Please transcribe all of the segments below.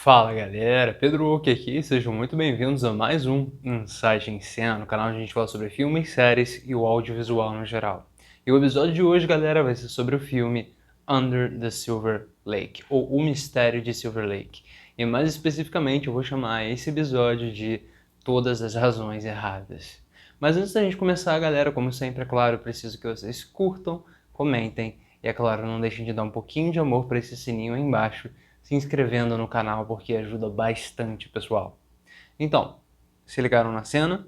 Fala galera, Pedro Oki aqui, sejam muito bem-vindos a mais um Insight em Cena, no canal onde a gente fala sobre filmes, séries e o audiovisual no geral. E o episódio de hoje, galera, vai ser sobre o filme Under the Silver Lake, ou O Mistério de Silver Lake. E mais especificamente eu vou chamar esse episódio de Todas as Razões Erradas. Mas antes da gente começar, galera, como sempre, é claro, eu preciso que vocês curtam, comentem e, é claro, não deixem de dar um pouquinho de amor para esse sininho aí embaixo, se inscrevendo no canal porque ajuda bastante, pessoal. Então, se ligaram na cena?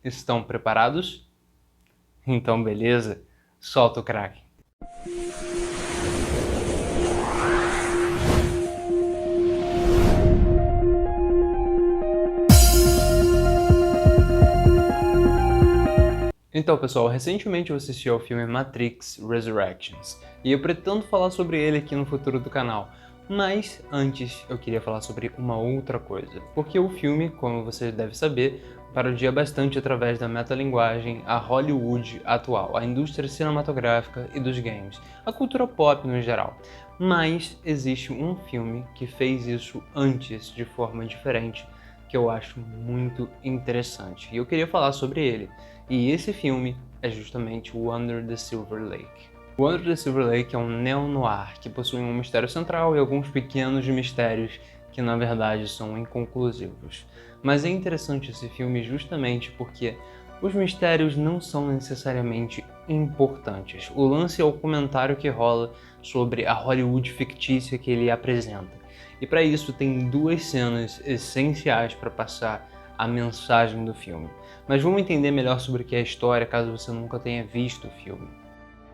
Estão preparados? Então, beleza, solta o crack. Então, pessoal, recentemente eu assisti ao filme Matrix Resurrections e eu pretendo falar sobre ele aqui no futuro do canal. Mas antes eu queria falar sobre uma outra coisa, porque o filme, como você deve saber, parodia bastante através da metalinguagem a Hollywood atual, a indústria cinematográfica e dos games, a cultura pop no geral. Mas existe um filme que fez isso antes de forma diferente, que eu acho muito interessante, e eu queria falar sobre ele. E esse filme é justamente o Under the Silver Lake. O Under the Silver Lake é um neo-noir que possui um mistério central e alguns pequenos mistérios que na verdade são inconclusivos. Mas é interessante esse filme justamente porque os mistérios não são necessariamente importantes. O lance é o comentário que rola sobre a Hollywood fictícia que ele apresenta. E para isso tem duas cenas essenciais para passar a mensagem do filme. Mas vamos entender melhor sobre o que é a história caso você nunca tenha visto o filme.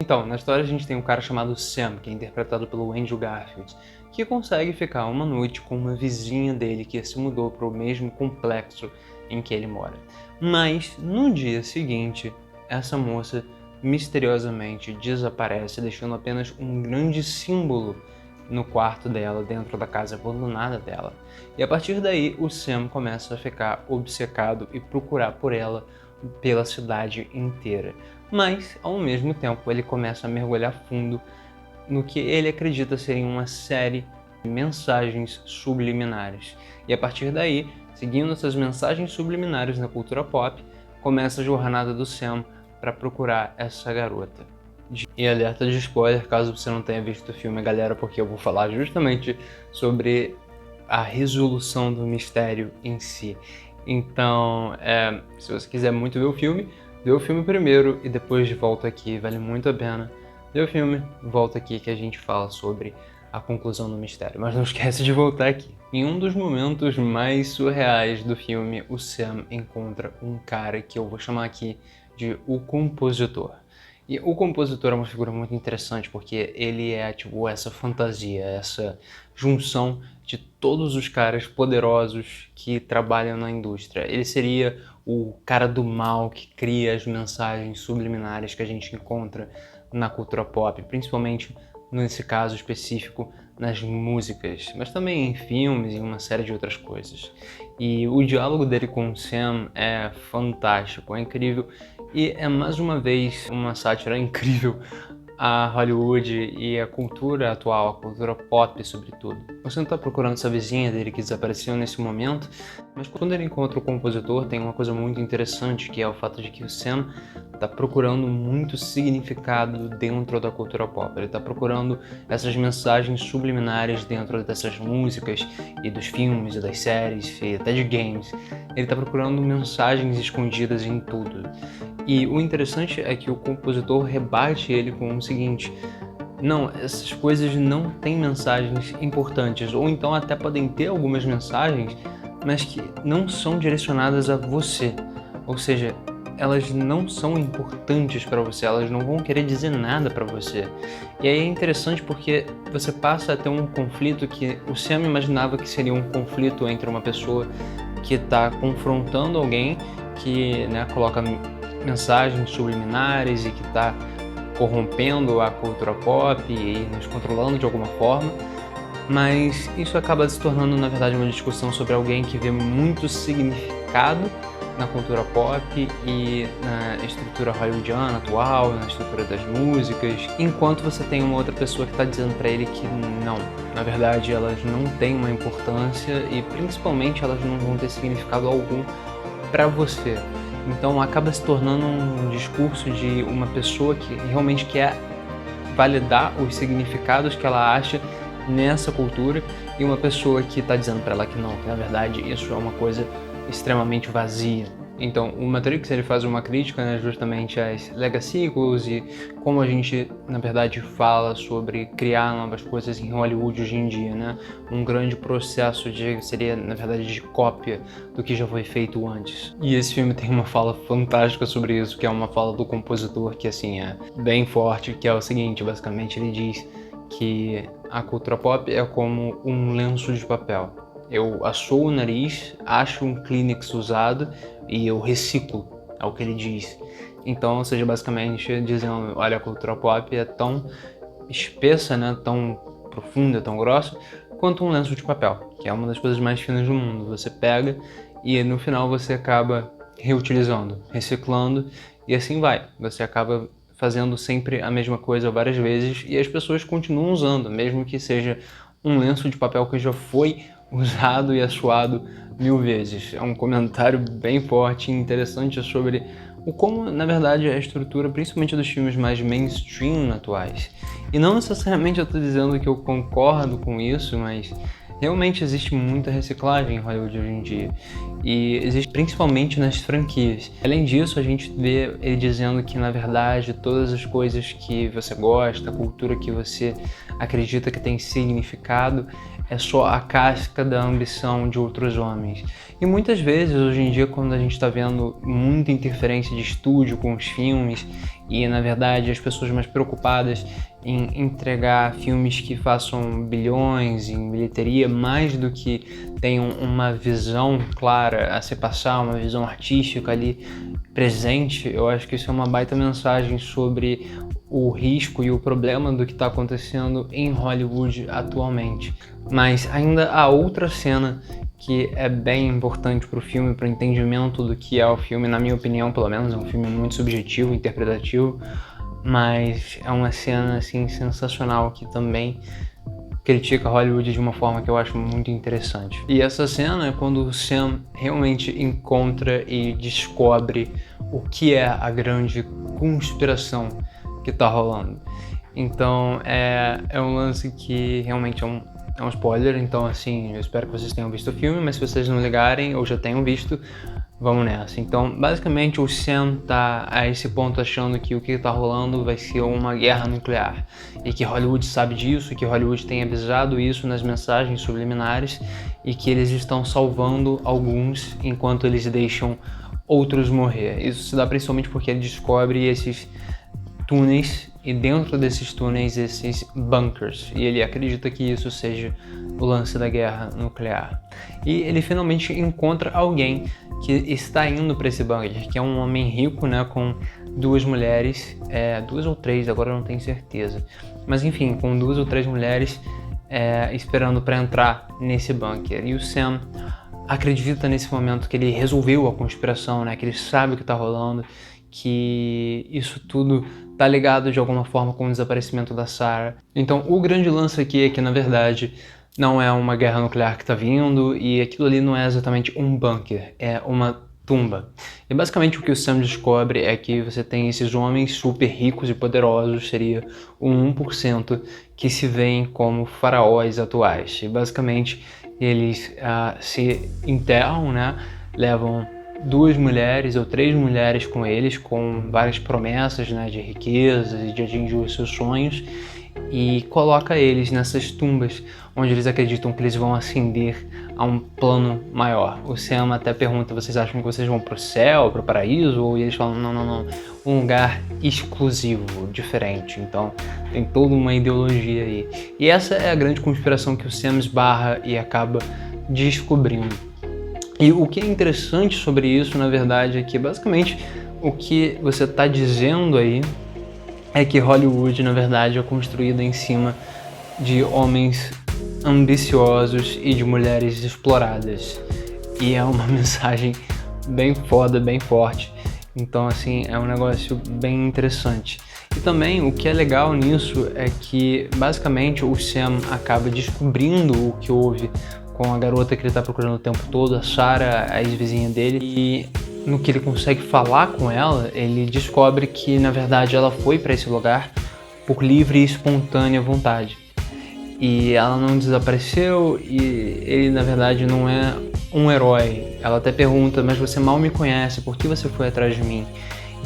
Então, na história a gente tem um cara chamado Sam, que é interpretado pelo Andrew Garfield, que consegue ficar uma noite com uma vizinha dele que se mudou para o mesmo complexo em que ele mora. Mas, no dia seguinte, essa moça misteriosamente desaparece, deixando apenas um grande símbolo no quarto dela, dentro da casa abandonada dela. E a partir daí, o Sam começa a ficar obcecado e procurar por ela pela cidade inteira. Mas, ao mesmo tempo, ele começa a mergulhar fundo no que ele acredita serem uma série de mensagens subliminares. E a partir daí, seguindo essas mensagens subliminares na cultura pop, começa a jornada do Sam para procurar essa garota. E alerta de spoiler caso você não tenha visto o filme, galera, porque eu vou falar justamente sobre a resolução do mistério em si. Então, se você quiser muito ver o filme, vê o filme primeiro e depois volta aqui, vale muito a pena. Vê o filme, volta aqui que a gente fala sobre a conclusão do mistério. Mas não esquece de voltar aqui. Em um dos momentos mais surreais do filme, o Sam encontra um cara que eu vou chamar aqui de o compositor. E o compositor é uma figura muito interessante porque ele é tipo essa fantasia, essa junção de todos os caras poderosos que trabalham na indústria. Ele seria o cara do mal que cria as mensagens subliminares que a gente encontra na cultura pop, principalmente nesse caso específico nas músicas, mas também em filmes e uma série de outras coisas. E o diálogo dele com o Sam é fantástico, é incrível e é mais uma vez uma sátira incrível a Hollywood e a cultura atual, a cultura pop sobretudo. Você não está procurando essa vizinha dele que desapareceu nesse momento, mas quando ele encontra o compositor tem uma coisa muito interessante, que é o fato de que o Sam está procurando muito significado dentro da cultura pop. Ele está procurando essas mensagens subliminares dentro dessas músicas e dos filmes e das séries e até de games. Ele está procurando mensagens escondidas em tudo. E o interessante é que o compositor rebate ele com o seguinte: não, essas coisas não têm mensagens importantes, ou então até podem ter algumas mensagens, mas que não são direcionadas a você. Ou seja, elas não são importantes para você, elas não vão querer dizer nada para você. E aí é interessante porque você passa a ter um conflito que o Sam imaginava que seria um conflito entre uma pessoa que está confrontando alguém que, né, coloca mensagens subliminares e que está corrompendo a cultura pop e nos controlando de alguma forma, mas isso acaba se tornando, na verdade, uma discussão sobre alguém que vê muito significado na cultura pop e na estrutura hollywoodiana atual, na estrutura das músicas, enquanto você tem uma outra pessoa que está dizendo para ele que não, na verdade elas não têm uma importância e principalmente elas não vão ter significado algum para você. Então acaba se tornando um discurso de uma pessoa que realmente quer validar os significados que ela acha nessa cultura e uma pessoa que está dizendo para ela que não, que na verdade isso é uma coisa extremamente vazia. Então, o Matrix ele faz uma crítica, né, justamente às legacy sequels e como a gente, na verdade, fala sobre criar novas coisas em Hollywood hoje em dia, né? Um grande processo seria, na verdade, de cópia do que já foi feito antes. E esse filme tem uma fala fantástica sobre isso, que é uma fala do compositor que, assim, é bem forte, que é o seguinte, basicamente ele diz que a cultura pop é como um lenço de papel. Eu assoo o nariz, acho um Kleenex usado e eu reciclo, é o que ele diz. Então, ou seja, basicamente dizendo, olha, a cultura pop é tão espessa, né, tão profunda, tão grossa, quanto um lenço de papel, que é uma das coisas mais finas do mundo. Você pega e no final você acaba reutilizando, reciclando e assim vai. Você acaba fazendo sempre a mesma coisa várias vezes e as pessoas continuam usando, mesmo que seja um lenço de papel que já foi usado e assoado 1000 vezes. É um comentário bem forte e interessante sobre o como, na verdade, é a estrutura, principalmente dos filmes mais mainstream atuais. E não necessariamente eu estou dizendo que eu concordo com isso, mas realmente existe muita reciclagem em Hollywood hoje em dia. E existe principalmente nas franquias. Além disso, a gente vê ele dizendo que, na verdade, todas as coisas que você gosta, a cultura que você acredita que tem significado, é só a casca da ambição de outros homens. E muitas vezes, hoje em dia, quando a gente está vendo muita interferência de estúdio com os filmes e, na verdade, as pessoas mais preocupadas em entregar filmes que façam bilhões em bilheteria, mais do que tenham uma visão clara a se passar, uma visão artística ali presente, eu acho que isso é uma baita mensagem sobre o risco e o problema do que está acontecendo em Hollywood atualmente. Mas ainda há outra cena que é bem importante para o filme, para o entendimento do que é o filme, na minha opinião, pelo menos, é um filme muito subjetivo, interpretativo, mas é uma cena assim sensacional que também critica Hollywood de uma forma que eu acho muito interessante. E essa cena é quando o Sam realmente encontra e descobre o que é a grande conspiração que tá rolando. Então é um lance que realmente é um spoiler, então assim, eu espero que vocês tenham visto o filme, mas se vocês não ligarem ou já tenham visto, vamos nessa. Então, basicamente, o Sam tá a esse ponto achando que o que tá rolando vai ser uma guerra nuclear. E que Hollywood sabe disso, que Hollywood tem avisado isso nas mensagens subliminares e que eles estão salvando alguns enquanto eles deixam outros morrer. Isso se dá principalmente porque ele descobre esses túneis e dentro desses túneis esses bunkers, e ele acredita que isso seja o lance da guerra nuclear. E ele finalmente encontra alguém que está indo para esse bunker, que é um homem rico, né, com duas mulheres, duas ou três, agora eu não tenho certeza, mas enfim, com duas ou três mulheres esperando para entrar nesse bunker. E o Sam acredita nesse momento que ele resolveu a conspiração, né, que ele sabe o que está rolando, que isso tudo tá ligado de alguma forma com o desaparecimento da Sarah. Então o grande lance aqui é que, na verdade, não é uma guerra nuclear que tá vindo e aquilo ali não é exatamente um bunker, é uma tumba. E basicamente o que o Sam descobre é que você tem esses homens super ricos e poderosos, seria o 1%, que se veem como faraós atuais. E basicamente eles se enterram, né, levam duas mulheres ou três mulheres com eles, com várias promessas, né, de riquezas e de atingir os seus sonhos, e coloca eles nessas tumbas, onde eles acreditam que eles vão ascender a um plano maior. O Sam até pergunta, vocês acham que vocês vão pro céu, pro paraíso? E eles falam, não, um lugar exclusivo, diferente. Então tem toda uma ideologia aí. E essa é a grande conspiração que o Sam esbarra e acaba descobrindo. E o que é interessante sobre isso, na verdade, é que basicamente o que você está dizendo aí é que Hollywood, na verdade, é construída em cima de homens ambiciosos e de mulheres exploradas. E é uma mensagem bem foda, bem forte. Então, assim, é um negócio bem interessante. E também, o que é legal nisso é que, basicamente, o Sam acaba descobrindo o que houve com a garota que ele tá procurando o tempo todo, a Sarah, a ex-vizinha dele, e no que ele consegue falar com ela, ele descobre que, na verdade, ela foi para esse lugar por livre e espontânea vontade. E ela não desapareceu e ele, na verdade, não é um herói. Ela até pergunta, mas você mal me conhece, por que você foi atrás de mim?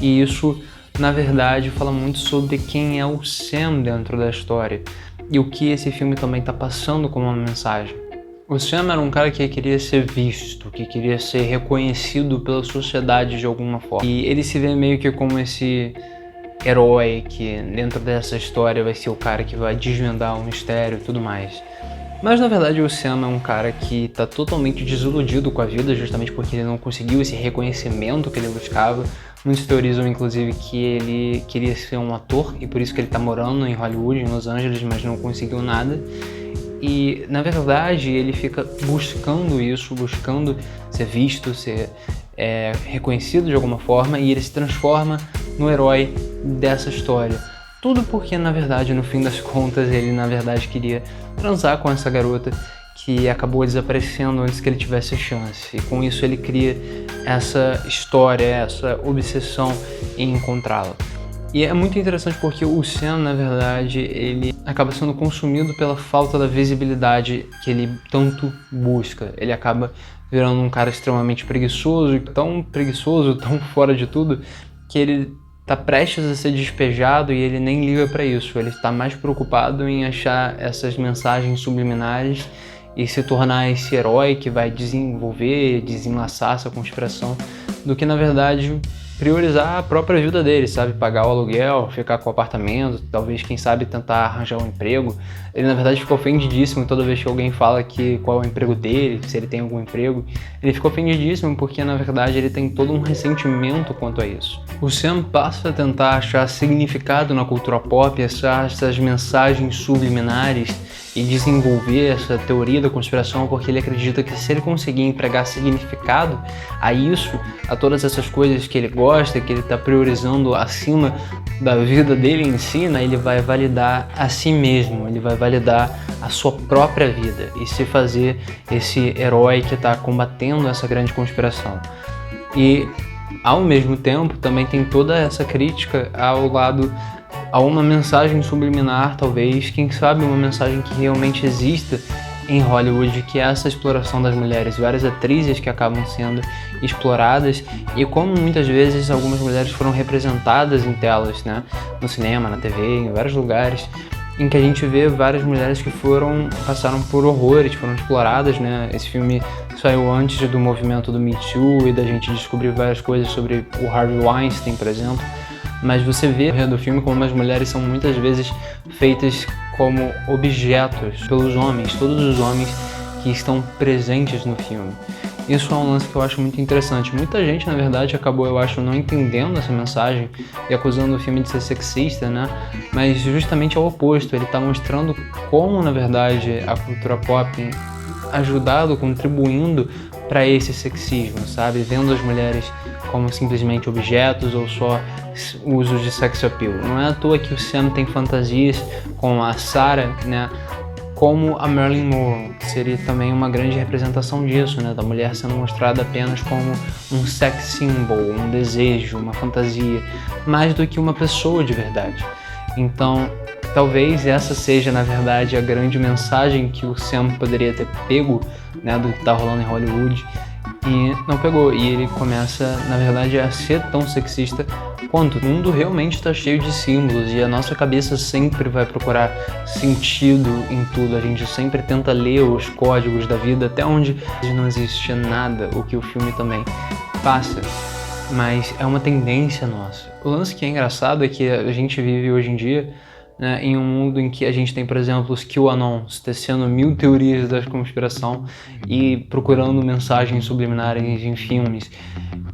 E isso, na verdade, fala muito sobre quem é o Sam dentro da história e o que esse filme também está passando como uma mensagem. O Sam era um cara que queria ser visto, que queria ser reconhecido pela sociedade de alguma forma. E ele se vê meio que como esse herói que dentro dessa história vai ser o cara que vai desvendar o mistério e tudo mais. Mas na verdade o Sam é um cara que tá totalmente desiludido com a vida, justamente porque ele não conseguiu esse reconhecimento que ele buscava. Muitos teorizam inclusive que ele queria ser um ator e por isso que ele tá morando em Hollywood, em Los Angeles, mas não conseguiu nada. E na verdade ele fica buscando isso, buscando ser visto, ser reconhecido de alguma forma, e ele se transforma no herói dessa história. Tudo porque, na verdade, no fim das contas, ele, na verdade, queria transar com essa garota que acabou desaparecendo antes que ele tivesse chance. E com isso ele cria essa história, essa obsessão em encontrá-la. E é muito interessante porque o Sam, na verdade, ele acaba sendo consumido pela falta da visibilidade que ele tanto busca. Ele acaba virando um cara extremamente preguiçoso, tão fora de tudo, que ele tá prestes a ser despejado e ele nem liga para isso. Ele está mais preocupado em achar essas mensagens subliminares e se tornar esse herói que vai desenvolver, desenlaçar essa conspiração, do que, na verdade, priorizar a própria vida dele, sabe? Pagar o aluguel, ficar com o apartamento, talvez, quem sabe, tentar arranjar um emprego. Ele, na verdade, fica ofendidíssimo toda vez que alguém fala qual é o emprego dele, se ele tem algum emprego. Ele fica ofendidíssimo porque, na verdade, ele tem todo um ressentimento quanto a isso. O Sam passa a tentar achar significado na cultura pop, achar essas mensagens subliminares e desenvolver essa teoria da conspiração, porque ele acredita que se ele conseguir empregar significado a isso, a todas essas coisas que ele gosta, que ele está priorizando acima da vida dele em si, né, ele vai validar a si mesmo, ele vai validar a sua própria vida e se fazer esse herói que está combatendo essa grande conspiração. E, ao mesmo tempo, também tem toda essa crítica a uma mensagem subliminar, talvez, quem sabe uma mensagem que realmente exista em Hollywood, que é essa exploração das mulheres, várias atrizes que acabam sendo exploradas e como muitas vezes algumas mulheres foram representadas em telas, né, no cinema, na TV, em vários lugares, em que a gente vê várias mulheres que passaram por horrores, foram exploradas, né. Esse filme saiu antes do movimento do Me Too e da gente descobrir várias coisas sobre o Harvey Weinstein, por exemplo. Mas você vê do filme como as mulheres são muitas vezes feitas como objetos pelos homens, todos os homens que estão presentes no filme. Isso é um lance que eu acho muito interessante. Muita gente, na verdade, acabou, eu acho, não entendendo essa mensagem e acusando o filme de ser sexista, né? Mas justamente é o oposto, ele está mostrando como, na verdade, a cultura pop tem ajudado, contribuindo para esse sexismo, sabe? Vendo as mulheres como simplesmente objetos ou só usos de sex appeal. Não é à toa que o Sam tem fantasias com a Sarah, né? Como a Marilyn Monroe, que seria também uma grande representação disso, né? Da mulher sendo mostrada apenas como um sex symbol, um desejo, uma fantasia, mais do que uma pessoa de verdade. Então, talvez essa seja, na verdade, a grande mensagem que o Sam poderia ter pego, né, do que tá rolando em Hollywood, e não pegou. E ele começa, na verdade, a ser tão sexista quanto. O mundo realmente está cheio de símbolos e a nossa cabeça sempre vai procurar sentido em tudo. A gente sempre tenta ler os códigos da vida até onde não existe nada, o que o filme também passa. Mas é uma tendência nossa. O lance que é engraçado é que a gente vive hoje em dia né, em um mundo em que a gente tem, por exemplo, os QAnons tecendo 1000 teorias da conspiração e procurando mensagens subliminares em filmes.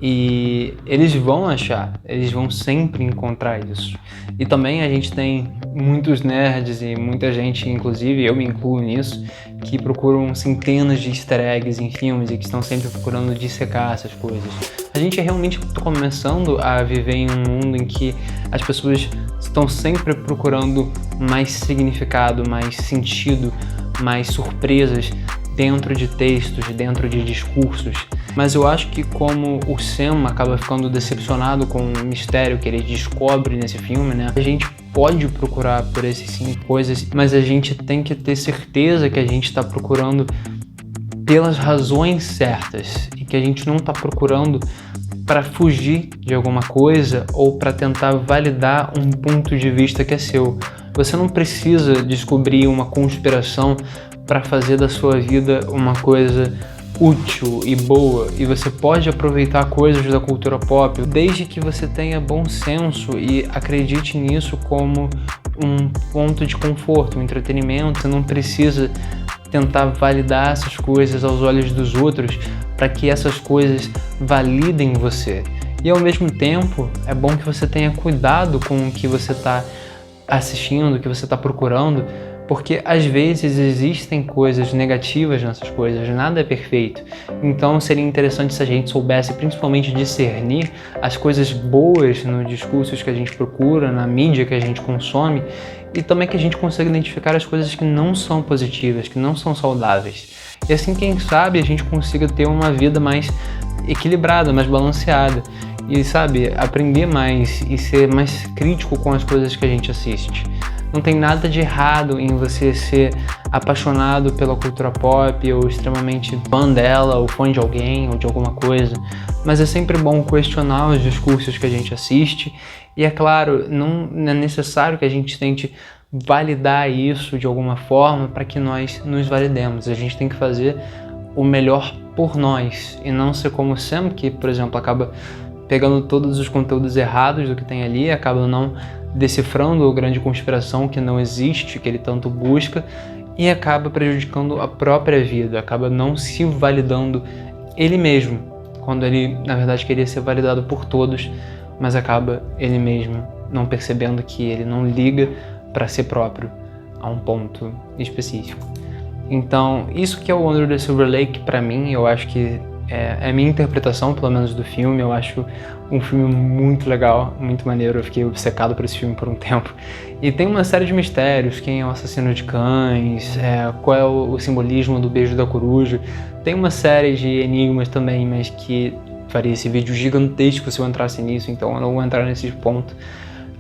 E eles vão achar, eles vão sempre encontrar isso. E também a gente tem muitos nerds e muita gente, inclusive eu me incluo nisso, que procuram centenas de easter eggs em filmes e que estão sempre procurando dissecar essas coisas. A gente realmente está começando a viver em um mundo em que as pessoas estão sempre procurando mais significado, mais sentido, mais surpresas dentro de textos, dentro de discursos. Mas eu acho que como o Sam acaba ficando decepcionado com o mistério que ele descobre nesse filme, né? A gente pode procurar por essas sim coisas, mas a gente tem que ter certeza que a gente está procurando pelas razões certas e que a gente não está procurando para fugir de alguma coisa ou para tentar validar um ponto de vista que é seu. Você não precisa descobrir uma conspiração para fazer da sua vida uma coisa útil e boa, e você pode aproveitar coisas da cultura pop desde que você tenha bom senso e acredite nisso como um ponto de conforto, um entretenimento. Você não precisa tentar validar essas coisas aos olhos dos outros para que essas coisas validem você. E ao mesmo tempo, é bom que você tenha cuidado com o que você está assistindo, o que você está procurando, porque às vezes existem coisas negativas nessas coisas, nada é perfeito. Então seria interessante se a gente soubesse principalmente discernir as coisas boas nos discursos que a gente procura, na mídia que a gente consome, e também que a gente consiga identificar as coisas que não são positivas, que não são saudáveis. E assim, quem sabe, a gente consiga ter uma vida mais equilibrada, mais balanceada. E, sabe, aprender mais e ser mais crítico com as coisas que a gente assiste. Não tem nada de errado em você ser apaixonado pela cultura pop ou extremamente fã dela, ou fã de alguém ou de alguma coisa, mas é sempre bom questionar os discursos que a gente assiste e, é claro, não é necessário que a gente tente validar isso de alguma forma para que nós nos validemos. A gente tem que fazer o melhor por nós e não ser como o Sam, que, por exemplo, acaba pegando todos os conteúdos errados do que tem ali, acaba não decifrando a grande conspiração que não existe, que ele tanto busca, e acaba prejudicando a própria vida, acaba não se validando ele mesmo, quando ele, na verdade, queria ser validado por todos, mas acaba ele mesmo não percebendo que ele não liga para si próprio a um ponto específico. Então, isso que é o Under the Silver Lake, para mim, eu acho que é a minha interpretação, pelo menos, do filme. Eu acho um filme muito legal, muito maneiro. Eu fiquei obcecado por esse filme por um tempo. E tem uma série de mistérios: quem é o assassino de cães, qual é o simbolismo do beijo da coruja. Tem uma série de enigmas também, mas que faria esse vídeo gigantesco se eu entrasse nisso, então eu não vou entrar nesse ponto.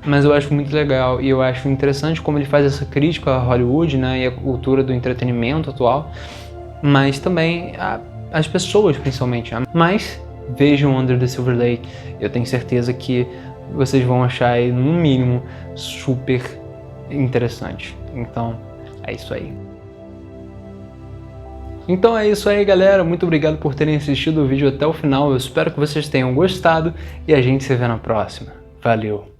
Mas eu acho muito legal e eu acho interessante como ele faz essa crítica a Hollywood, né, e a cultura do entretenimento atual, mas também as pessoas, principalmente. Mas vejam Under the Silver Lake, eu tenho certeza que vocês vão achar ele, no mínimo, super interessante. Então, é isso aí. Então é isso aí, galera. Muito obrigado por terem assistido o vídeo até o final. Eu espero que vocês tenham gostado e a gente se vê na próxima. Valeu!